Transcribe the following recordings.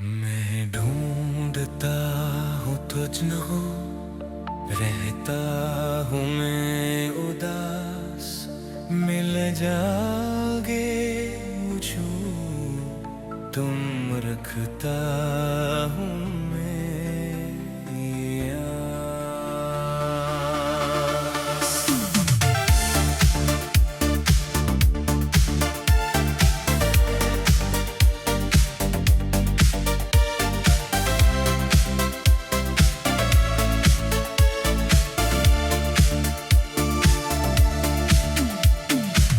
मैं ढूंढता हूँ तुझको, रहता हूँ मैं उदास। मिल जाओगे मुझको, तुम रखता हूँ मैं आस।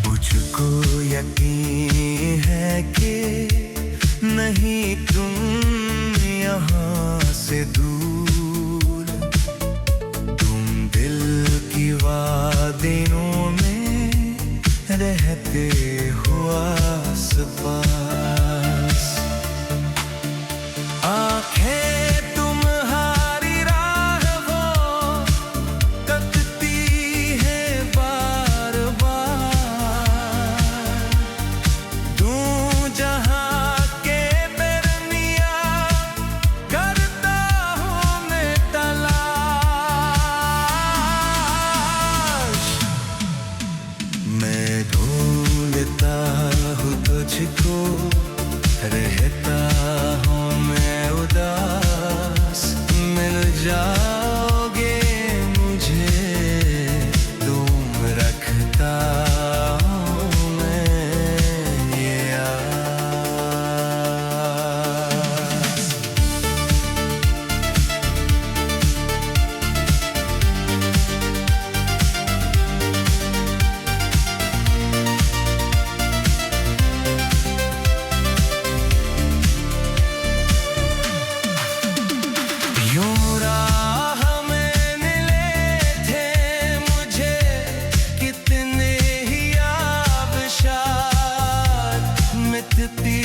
मुझको यकीन है कि नहीं तुम यहाँ से दूर, तुम दिल की वादियों में रहते हो आस पास। आँखें तुम्हारी राह वो तकती है बार बार। दूं जहाँ के दरमियाँ करता हूँ मैं तलाश। मैं ढूंढता हूँ तुझको, रहता हूँ मैं उदास। मिल जाओगे मुझे, तुम रखता हूँ मैं ये आस। यूं राह में मिले थे मुझे कितने ही आबशार। मिटती